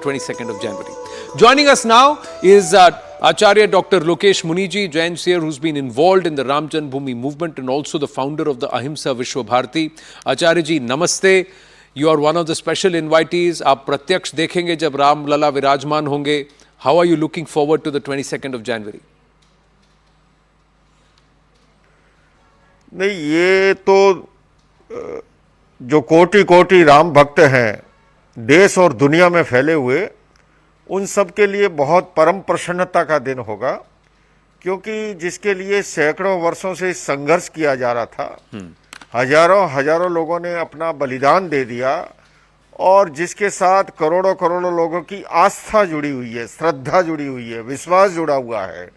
22nd of January. Joining us now is Acharya Dr. Lokesh Muniji, Jain seer, who's been involved in the Ram Janmabhoomi movement and also the founder of the Ahimsa Vishwa Bharati. Acharya ji, namaste. You are one of the special invitees. आप प्रत्यक्ष देखेंगे जब राम लला विराजमान होंगे. How are you looking forward to the 22nd of January? नहीं, ये तो जो कोटि कोटि राम भक्त हैं देश और दुनिया में फैले हुए, उन सब के लिए बहुत परम प्रसन्नता का दिन होगा, क्योंकि जिसके लिए सैकड़ों वर्षों से संघर्ष किया जा रहा था, हजारों लोगों ने अपना बलिदान दे दिया और जिसके साथ करोड़ों करोड़ों लोगों की आस्था जुड़ी हुई है, श्रद्धा जुड़ी हुई है, विश्वास जुड़ा हुआ है,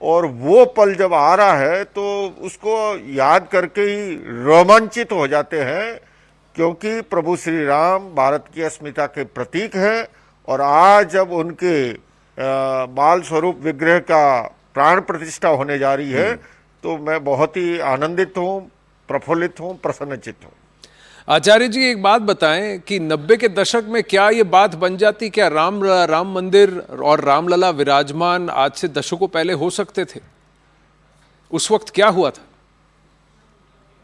और वो पल जब आ रहा है तो उसको याद करके ही रोमांचित हो जाते हैं, क्योंकि प्रभु श्री राम भारत की अस्मिता के प्रतीक हैं। और आज जब उनके बाल स्वरूप विग्रह का प्राण प्रतिष्ठा होने जा रही है, तो मैं बहुत ही आनंदित हूँ, प्रफुल्लित हूँ, प्रसन्नचित हूँ। आचार्य जी, एक बात बताएं कि 90 के दशक में क्या ये बात बन जाती, क्या राम मंदिर और रामलला विराजमान आज से दशकों पहले हो सकते थे? उस वक्त क्या हुआ था?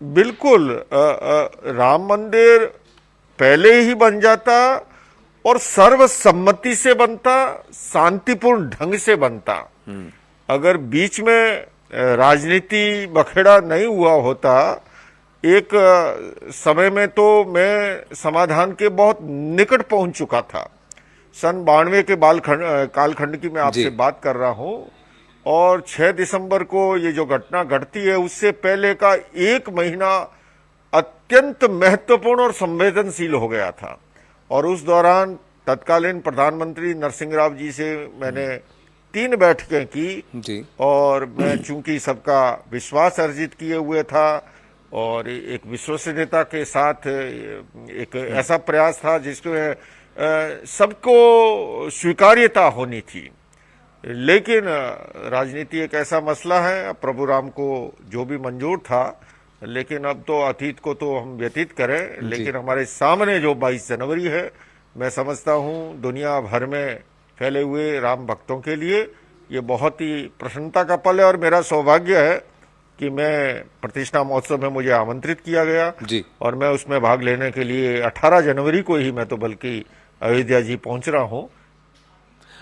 बिल्कुल, राम मंदिर पहले ही बन जाता और सर्वसम्मति से बनता, शांतिपूर्ण ढंग से बनता। अगर बीच में राजनीति बखेड़ा नहीं हुआ होता, एक समय में तो मैं समाधान के बहुत निकट पहुंच चुका था। सन 92 के कालखंड की मैं आपसे बात कर रहा हूं, और 6 दिसंबर को ये जो घटना घटती है, उससे पहले का 1 महीना अत्यंत महत्वपूर्ण और संवेदनशील हो गया था। और उस दौरान तत्कालीन प्रधानमंत्री नरसिंह राव जी से मैंने 3 बैठकें की जी। और मैं चूंकि सबका विश्वास अर्जित किए हुए था और एक विश्वसनीयता के साथ एक ऐसा प्रयास था जिसमें सबको स्वीकार्यता होनी थी। लेकिन राजनीति एक ऐसा मसला है, प्रभु राम को जो भी मंजूर था, लेकिन अब तो अतीत को तो हम व्यतीत करें, लेकिन हमारे सामने जो 22 जनवरी है, मैं समझता हूं दुनिया भर में फैले हुए राम भक्तों के लिए ये बहुत ही प्रसन्नता का पल है। और मेरा सौभाग्य है कि मैं प्रतिष्ठा महोत्सव में मुझे आमंत्रित किया गया जी। और मैं उसमें भाग लेने के लिए 18 जनवरी को ही मैं तो बल्कि अयोध्या जी पहुंच रहा हूं।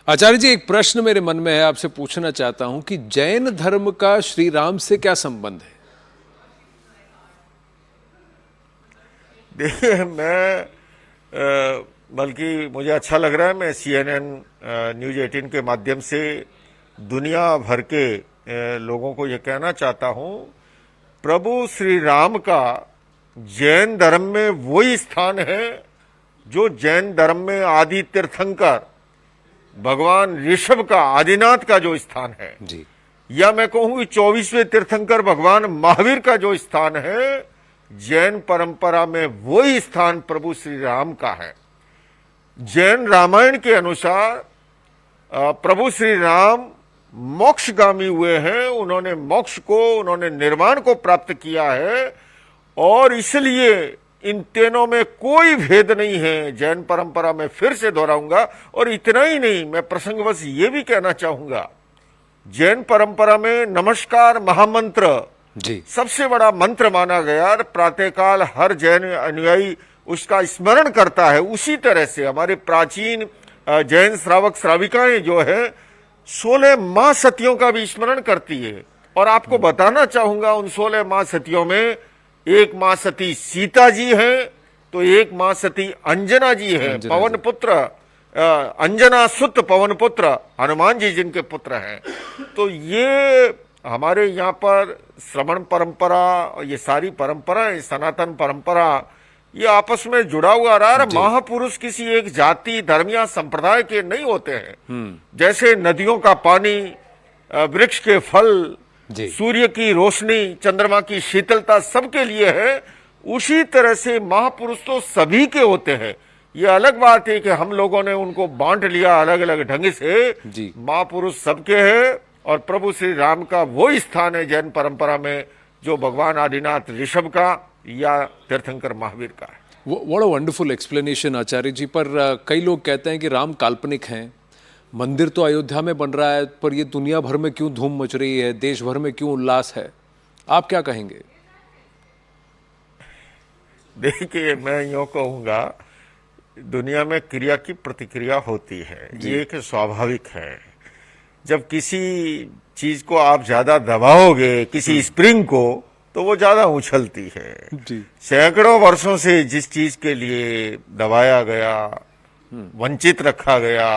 आचार्य जी, एक प्रश्न मेरे मन में है, आपसे पूछना चाहता हूं कि जैन धर्म का श्री राम से क्या संबंध है? देखिए, मैं बल्कि मुझे अच्छा लग रहा है, मैं CNN न्यूज 18 के माध्यम से दुनिया भर के लोगों को यह कहना चाहता हूं, प्रभु श्री राम का जैन धर्म में वही स्थान है जो जैन धर्म में आदि तीर्थंकर भगवान ऋषभ का, आदिनाथ का जो स्थान है जी। या मैं कहूं कि 24वें तीर्थंकर भगवान महावीर का जो स्थान है, जैन परंपरा में वही स्थान प्रभु श्री राम का है। जैन रामायण के अनुसार प्रभु श्री राम मोक्षगामी हुए हैं, उन्होंने मोक्ष को, उन्होंने निर्वाण को प्राप्त किया है, और इसलिए इन तीनों में कोई भेद नहीं है। जैन परंपरा में फिर से दोहराऊंगा, और इतना ही नहीं, मैं प्रसंगवश ये भी कहना चाहूंगा, जैन परंपरा में नमस्कार महामंत्र जी सबसे बड़ा मंत्र माना गया। प्रातःकाल हर जैन अनुयायी उसका स्मरण करता है। उसी तरह से हमारे प्राचीन जैन श्रावक श्राविकाएं जो है 16 मां सतियों का भी स्मरण करती है। और आपको बताना चाहूंगा, उन 16 मां सतियों में एक मां सती सीता जी हैं, तो एक मां सती अंजना जी हैं, पवन पुत्र, अंजना सुत पवन पुत्र हनुमान जी जिनके पुत्र हैं। तो ये हमारे यहाँ पर श्रवण परंपरा, ये सारी परंपराएं, सनातन परंपरा, ये आपस में जुड़ा हुआ रहा है। महापुरुष किसी एक जाति, धर्म या संप्रदाय के नहीं होते हैं। जैसे नदियों का पानी, वृक्ष के फल, सूर्य की रोशनी, चंद्रमा की शीतलता सबके लिए है, उसी तरह से महापुरुष तो सभी के होते हैं। ये अलग बात है कि हम लोगों ने उनको बांट लिया अलग अलग ढंग से। महापुरुष सबके हैं, और प्रभु श्री राम का वो स्थान है जैन परंपरा में जो भगवान आदिनाथ ऋषभ का या तीर्थंकर महावीर का है। व्हाट अ वंडरफुल एक्सप्लेनेशन आचार्य जी। पर कई लोग कहते हैं कि राम काल्पनिक हैं, मंदिर तो अयोध्या में बन रहा है, पर ये दुनिया भर में क्यों धूम मच रही है, देश भर में क्यों उल्लास है? आप क्या कहेंगे? देखिए, मैं यूं कहूंगा, दुनिया में क्रिया की प्रतिक्रिया होती है, ये एक स्वाभाविक है। जब किसी चीज को आप ज्यादा दबाओगे, किसी स्प्रिंग को, तो वो ज्यादा उछलती है। जी। सैकड़ों वर्षों से जिस चीज के लिए दबाया गया, वंचित रखा गया,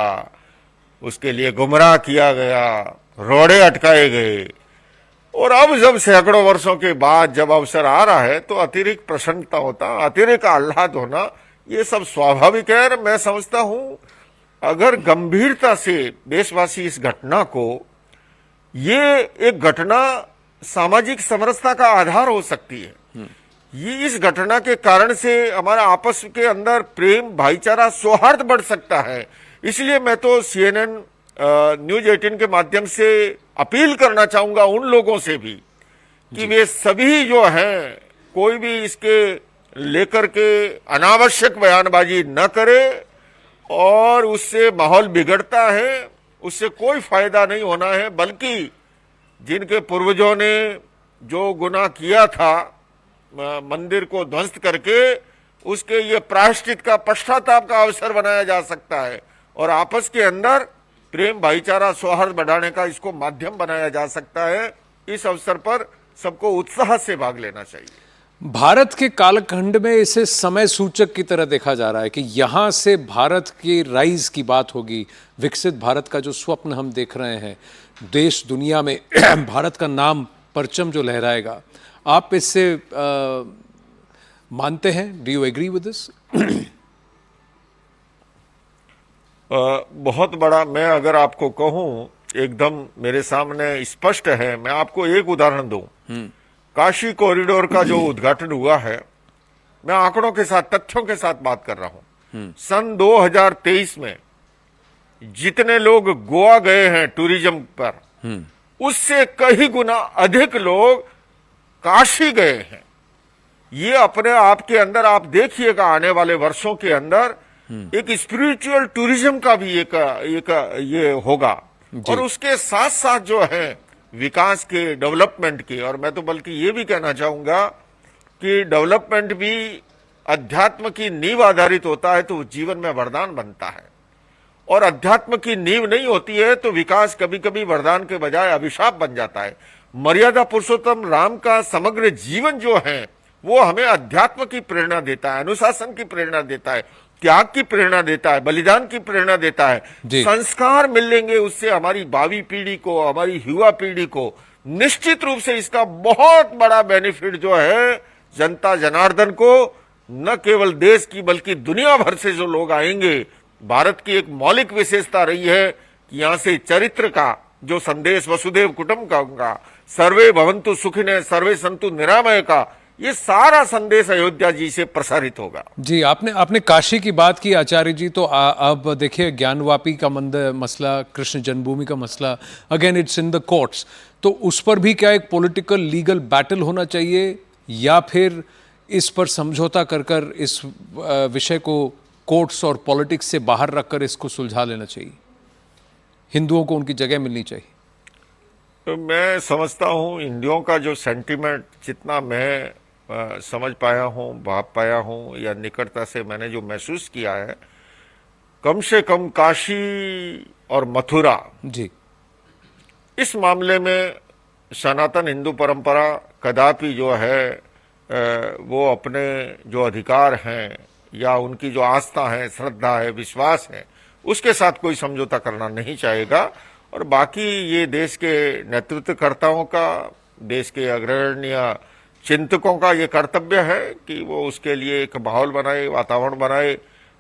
उसके लिए गुमराह किया गया, रोड़े अटकाए गए, और अब जब सैकड़ों वर्षों के बाद जब अवसर आ रहा है, तो अतिरिक्त प्रसन्नता होता, अतिरिक्त आह्लाद होना, ये सब स्वाभाविक है। और मैं समझता हूं, अगर गंभीरता से देशवासी इस घटना को, ये एक घटना सामाजिक समरसता का आधार हो सकती है। ये इस घटना के कारण से हमारा आपस के अंदर प्रेम, भाईचारा, सौहार्द बढ़ सकता है। इसलिए मैं तो CNN न्यूज 18 के माध्यम से अपील करना चाहूंगा उन लोगों से भी कि वे सभी जो हैं, कोई भी इसके लेकर के अनावश्यक बयानबाजी न करे, और उससे माहौल बिगड़ता है, उससे कोई फायदा नहीं होना है। बल्कि जिनके पूर्वजों ने जो गुनाह किया था, मंदिर को ध्वस्त करके, उसके ये प्रायश्चित का, पश्चाताप का अवसर बनाया जा सकता है, और आपस के अंदर प्रेम, भाईचारा, सौहार्द बढ़ाने का इसको माध्यम बनाया जा सकता है। इस अवसर पर सबको उत्साह से भाग लेना चाहिए। भारत के कालखंड में इसे समय सूचक की तरह देखा जा रहा है कि यहां से भारत के राइज की बात होगी, विकसित भारत का जो स्वप्न हम देख रहे हैं, देश दुनिया में भारत का नाम, परचम जो लहराएगा। आप इससे मानते हैं? Do you agree with this? बहुत बड़ा, मैं अगर आपको कहूं, एकदम मेरे सामने स्पष्ट है। मैं आपको एक उदाहरण दूं। काशी कॉरिडोर का जो उद्घाटन हुआ है, मैं आंकड़ों के साथ, तथ्यों के साथ बात कर रहा हूं। सन 2023 में जितने लोग गोवा गए हैं टूरिज्म पर, उससे कई गुना अधिक लोग काशी गए हैं। ये अपने आप के अंदर आप देखिएगा, आने वाले वर्षों के अंदर एक स्पिरिचुअल टूरिज्म का भी एक ये होगा। और उसके साथ साथ जो है विकास के, डेवलपमेंट के, और मैं तो बल्कि ये भी कहना चाहूंगा कि डेवलपमेंट भी अध्यात्म की नींव आधारित होता है तो जीवन में वरदान बनता है, और अध्यात्म की नींव नहीं होती है तो विकास कभी कभी वरदान के बजाय अभिशाप बन जाता है। मर्यादा पुरुषोत्तम राम का समग्र जीवन जो है, वो हमें अध्यात्म की प्रेरणा देता है, अनुशासन की प्रेरणा देता है, त्याग की प्रेरणा देता है, बलिदान की प्रेरणा देता है। संस्कार मिलेंगे उससे हमारी भावी पीढ़ी को, हमारी युवा पीढ़ी को। निश्चित रूप से इसका बहुत बड़ा बेनिफिट जो है जनता जनार्दन को, न केवल देश की बल्कि दुनिया भर से जो लोग आएंगे। भारत की एक मौलिक विशेषता रही है कि यहां से चरित्र का जो संदेश, वसुदेव कुटुंबकम का, सर्वे भवन्तु सुखिनः सर्वे सन्तु निरामय का, ये सारा संदेश अयोध्या जी से प्रसारित होगा। जी, आपने काशी की बात की आचार्य जी, तो अब देखिए ज्ञानवापी का मसला, कृष्ण जन्मभूमि का मसला, again it's in the courts. तो उस पर भी क्या एक पॉलिटिकल लीगल बैटल होना चाहिए, या फिर इस पर समझौता कर इस विषय को कोर्ट्स और पॉलिटिक्स से बाहर रखकर इसको सुलझा लेना चाहिए? हिंदुओं को उनकी जगह मिलनी चाहिए। तो मैं समझता हूं, हिंदुओं का जो सेंटिमेंट, जितना मैं समझ पाया हूं, भाप पाया हूं, या निकटता से मैंने जो महसूस किया है, कम से कम काशी और मथुरा जी, इस मामले में सनातन हिंदू परंपरा कदापि जो है वो अपने जो अधिकार हैं या उनकी जो आस्था है, श्रद्धा है, विश्वास है, उसके साथ कोई समझौता करना नहीं चाहेगा। और बाकी ये देश के नेतृत्वकर्ताओं का, देश के अग्रगण्य चिंतकों का ये कर्तव्य है कि वो उसके लिए एक माहौल बनाए, वातावरण बनाए।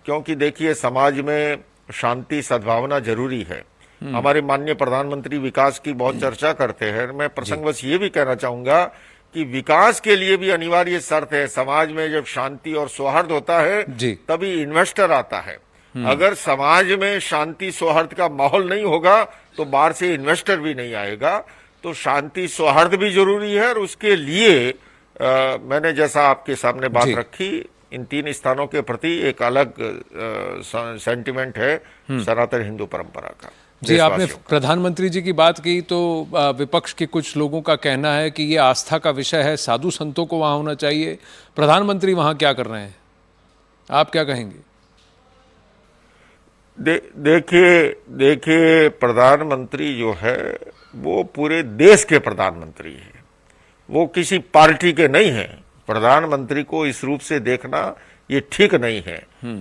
क्योंकि देखिए, समाज में शांति, सद्भावना जरूरी है। हमारे माननीय प्रधानमंत्री विकास की बहुत चर्चा करते हैं। मैं प्रसंगवश ये भी कहना चाहूंगा कि विकास के लिए भी अनिवार्य शर्त है, समाज में जब शांति और सौहार्द होता है तभी इन्वेस्टर आता है। अगर समाज में शांति सौहार्द का माहौल नहीं होगा तो बाहर से इन्वेस्टर भी नहीं आएगा। तो शांति सौहार्द भी जरूरी है, और उसके लिए मैंने जैसा आपके सामने बात रखी, इन 3 स्थानों के प्रति एक अलग सेंटिमेंट है सनातन हिंदू परंपरा का। जी, आपने देशवासियों का। प्रधानमंत्री जी की बात की तो विपक्ष के कुछ लोगों का कहना है कि ये आस्था का विषय है, साधु संतों को वहां होना चाहिए। प्रधानमंत्री वहां क्या कर रहे हैं, आप क्या कहेंगे? देखिए प्रधानमंत्री जो है वो पूरे देश के प्रधानमंत्री है, वो किसी पार्टी के नहीं है। प्रधानमंत्री को इस रूप से देखना ये ठीक नहीं है।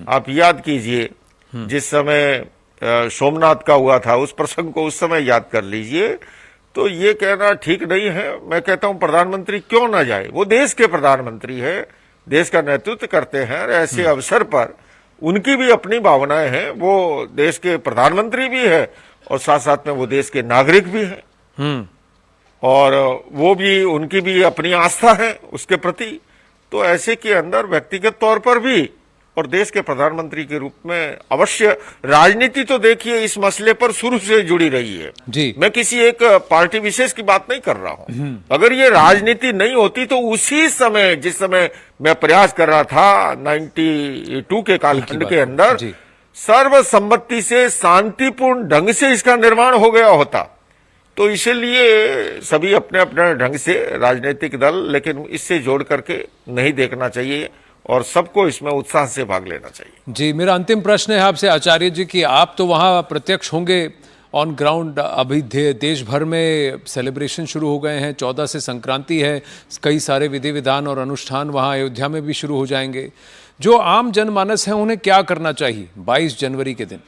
आप याद कीजिए जिस समय सोमनाथ का हुआ था, उस प्रसंग को उस समय याद कर लीजिए। तो ये कहना ठीक नहीं है। मैं कहता हूं प्रधानमंत्री क्यों ना जाए, वो देश के प्रधानमंत्री है, देश का नेतृत्व करते हैं। और ऐसे अवसर पर उनकी भी अपनी भावनाएं हैं, वो देश के प्रधानमंत्री भी है और साथ साथ में वो देश के नागरिक भी हैं और वो भी, उनकी भी अपनी आस्था है उसके प्रति। तो ऐसे के अंदर व्यक्तिगत तौर पर भी और देश के प्रधानमंत्री के रूप में अवश्य राजनीति तो देखिए इस मसले पर शुरू से जुड़ी रही है जी। मैं किसी एक पार्टी विशेष की बात नहीं कर रहा हूं। अगर ये राजनीति नहीं होती तो उसी समय, जिस समय मैं प्रयास कर रहा था 92 के कालखंड के अंदर, सर्वसम्मति से शांतिपूर्ण ढंग से इसका निर्माण हो गया होता। तो इसलिए सभी अपने अपने ढंग से राजनीतिक दल, लेकिन इससे जोड़ करके नहीं देखना चाहिए और सबको इसमें उत्साह से भाग लेना चाहिए। जी, मेरा अंतिम प्रश्न है आपसे आचार्य जी कि आप तो वहाँ प्रत्यक्ष होंगे ऑन ग्राउंड। अभी देश भर में सेलिब्रेशन शुरू हो गए हैं, 14 से संक्रांति है, कई सारे विधि विधान और अनुष्ठान वहाँ अयोध्या में भी शुरू हो जाएंगे। जो आम जनमानस है उन्हें क्या करना चाहिए 22 जनवरी के दिन?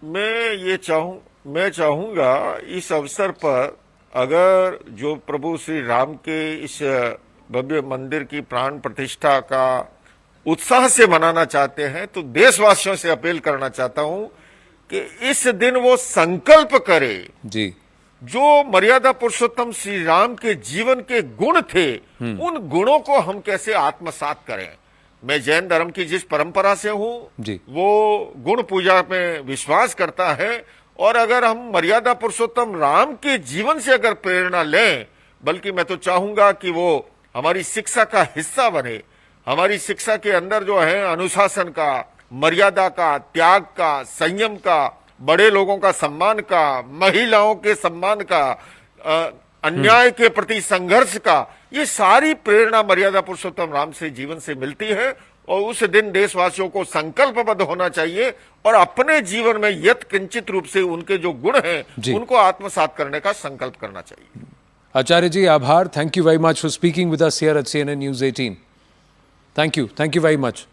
मैं चाहूंगा इस अवसर पर अगर जो प्रभु श्री राम के इस भव्य मंदिर की प्राण प्रतिष्ठा का उत्साह से मनाना चाहते हैं तो देशवासियों से अपील करना चाहता हूं कि इस दिन वो संकल्प करे जी, जो मर्यादा पुरुषोत्तम श्री राम के जीवन के गुण थे उन गुणों को हम कैसे आत्मसात करें। मैं जैन धर्म की जिस परंपरा से हूं जी। वो गुण पूजा में विश्वास करता है और अगर हम मर्यादा पुरुषोत्तम राम के जीवन से अगर प्रेरणा लें, बल्कि मैं तो चाहूंगा कि वो हमारी शिक्षा का हिस्सा बने। हमारी शिक्षा के अंदर जो है अनुशासन का, मर्यादा का, त्याग का, संयम का, बड़े लोगों का सम्मान का, महिलाओं के सम्मान का, अन्याय के प्रति संघर्ष का, ये सारी प्रेरणा मर्यादा पुरुषोत्तम राम से जीवन से मिलती है। और उस दिन देशवासियों को संकल्पबद्ध होना चाहिए और अपने जीवन में यत किंचित रूप से उनके जो गुण हैं उनको आत्मसात करने का संकल्प करना चाहिए। आचार्य जी आभार। Thank you very much for speaking with us here eight CNN News 18। Thank you very much.